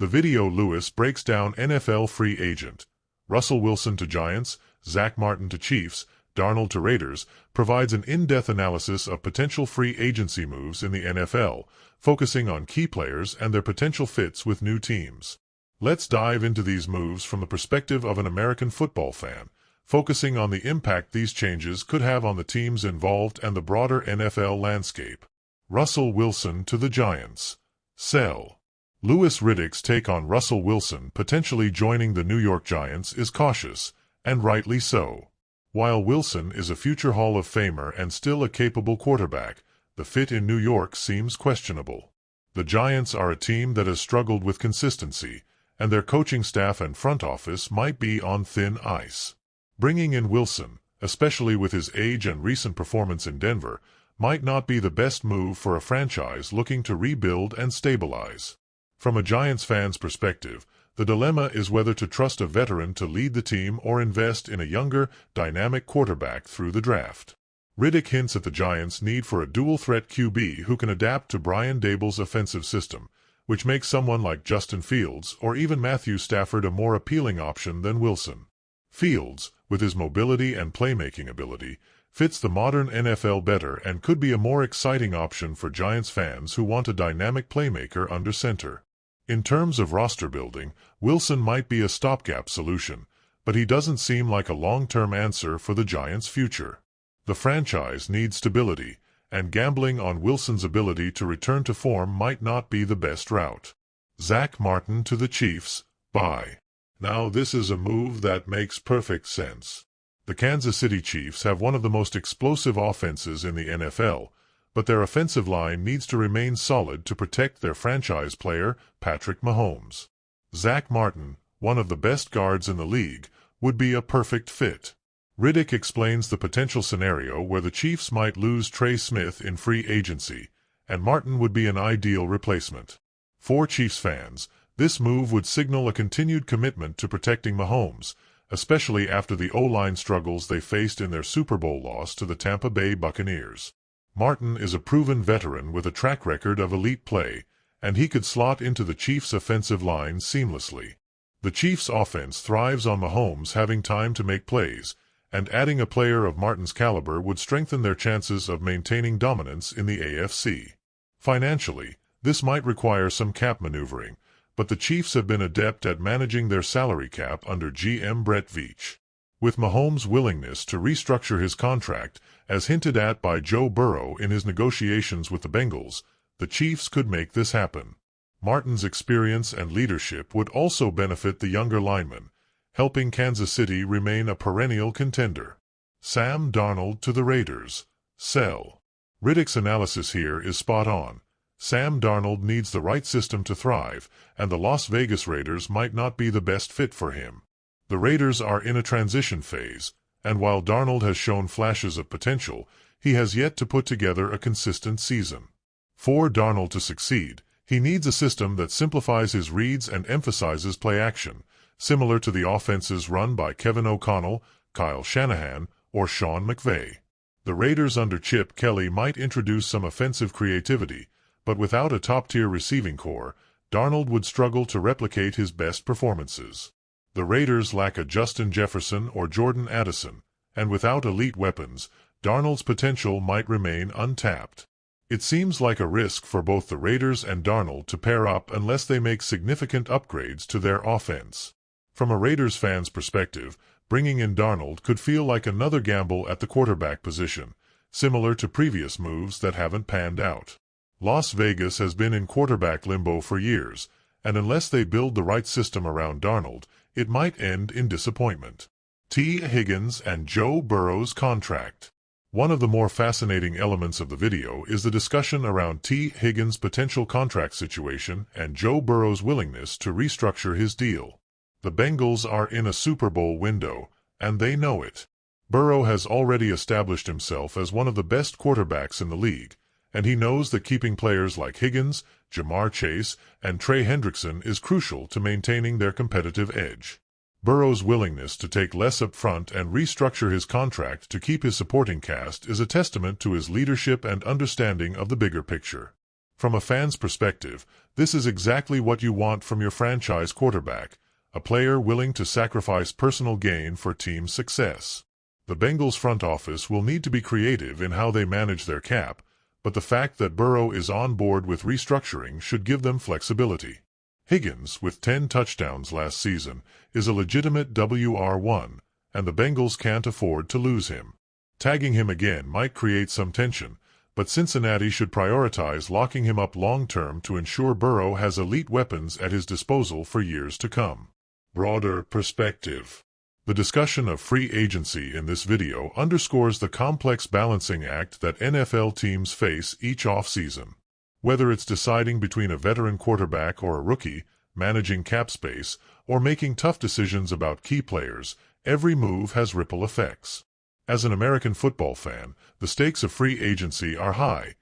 The video Lewis breaks down NFL free agent. Russell Wilson to Giants, Zack Martin to Chiefs, Darnold to Raiders, provides an in-depth analysis of potential free agency moves in the NFL, focusing on key players and their potential fits with new teams. Let's dive into these moves from the perspective of an American football fan, focusing on the impact these changes could have on the teams involved and the broader NFL landscape. Russell Wilson to the Giants. Sell. Louis Riddick's take on Russell Wilson potentially joining the New York Giants is cautious, and rightly so. While Wilson is a future Hall of Famer and still a capable quarterback, the fit in New York seems questionable. The Giants are a team that has struggled with consistency, and their coaching staff and front office might be on thin ice. Bringing in Wilson, especially with his age and recent performance in Denver, might not be the best move for a franchise looking to rebuild and stabilize. From a Giants fan's perspective, the dilemma is whether to trust a veteran to lead the team or invest in a younger, dynamic quarterback through the draft. Riddick hints at the Giants' need for a dual-threat QB who can adapt to Brian Daboll's offensive system, which makes someone like Justin Fields or even Matthew Stafford a more appealing option than Wilson. Fields, with his mobility and playmaking ability, fits the modern NFL better and could be a more exciting option for Giants fans who want a dynamic playmaker under center. In terms of roster building, Wilson might be a stopgap solution, but he doesn't seem like a long-term answer for the Giants' future. The franchise needs stability, and gambling on Wilson's ability to return to form might not be the best route. Zack Martin to the Chiefs. Bye. Now this is a move that makes perfect sense. The Kansas City Chiefs have one of the most explosive offenses in the NFL, but their offensive line needs to remain solid to protect their franchise player, Patrick Mahomes. Zack Martin, one of the best guards in the league, would be a perfect fit. Riddick explains the potential scenario where the Chiefs might lose Trey Smith in free agency, and Martin would be an ideal replacement. For Chiefs fans, this move would signal a continued commitment to protecting Mahomes, especially after the O-line struggles they faced in their Super Bowl loss to the Tampa Bay Buccaneers. Martin is a proven veteran with a track record of elite play, and he could slot into the Chiefs' offensive line seamlessly. The Chiefs' offense thrives on Mahomes having time to make plays, and adding a player of Martin's caliber would strengthen their chances of maintaining dominance in the AFC. Financially, this might require some cap maneuvering, but the Chiefs have been adept at managing their salary cap under GM Brett Veach. With Mahomes' willingness to restructure his contract, as hinted at by Joe Burrow in his negotiations with the Bengals, the Chiefs could make this happen. Martin's experience and leadership would also benefit the younger linemen, helping Kansas City remain a perennial contender. Sam Darnold to the Raiders. Sell. Riddick's analysis here is spot on. Sam Darnold needs the right system to thrive, and the Las Vegas Raiders might not be the best fit for him. The Raiders are in a transition phase, and while Darnold has shown flashes of potential, he has yet to put together a consistent season. For Darnold to succeed, he needs a system that simplifies his reads and emphasizes play action, similar to the offenses run by Kevin O'Connell, Kyle Shanahan, or Sean McVay. The Raiders under Chip Kelly might introduce some offensive creativity, but without a top-tier receiving core, Darnold would struggle to replicate his best performances. The Raiders lack a Justin Jefferson or Jordan Addison, and without elite weapons, Darnold's potential might remain untapped. It seems like a risk for both the Raiders and Darnold to pair up unless they make significant upgrades to their offense. From a Raiders fan's perspective, bringing in Darnold could feel like another gamble at the quarterback position, similar to previous moves that haven't panned out. Las Vegas has been in quarterback limbo for years, and unless they build the right system around Darnold, it might end in disappointment. T. Higgins and Joe Burrow's contract. One of the more fascinating elements of the video is the discussion around T. Higgins' potential contract situation and Joe Burrow's willingness to restructure his deal. The Bengals are in a Super Bowl window, and they know it. Burrow has already established himself as one of the best quarterbacks in the league, and he knows that keeping players like Higgins, Jamar Chase, and Trey Hendrickson is crucial to maintaining their competitive edge. Burrow's willingness to take less up front and restructure his contract to keep his supporting cast is a testament to his leadership and understanding of the bigger picture. From a fan's perspective, this is exactly what you want from your franchise quarterback, a player willing to sacrifice personal gain for team success. The Bengals front office will need to be creative in how they manage their cap, but the fact that Burrow is on board with restructuring should give them flexibility. Higgins, with 10 touchdowns last season, is a legitimate WR1, and the Bengals can't afford to lose him. Tagging him again might create some tension, but Cincinnati should prioritize locking him up long-term to ensure Burrow has elite weapons at his disposal for years to come. Broader perspective. The discussion of free agency in this video underscores the complex balancing act that NFL teams face each offseason. Whether it's deciding between a veteran quarterback or a rookie, managing cap space, or making tough decisions about key players, every move has ripple effects. As an American football fan, the stakes of free agency are high.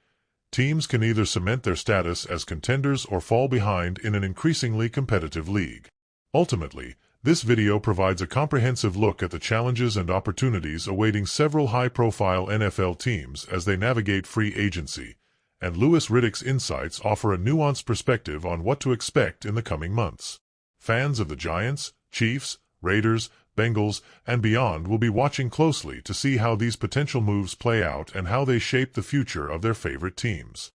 Teams can either cement their status as contenders or fall behind in an increasingly competitive league. Ultimately, this video provides a comprehensive look at the challenges and opportunities awaiting several high-profile NFL teams as they navigate free agency, and Louis Riddick's insights offer a nuanced perspective on what to expect in the coming months. Fans of the Giants, Chiefs, Raiders, Bengals, and beyond will be watching closely to see how these potential moves play out and how they shape the future of their favorite teams.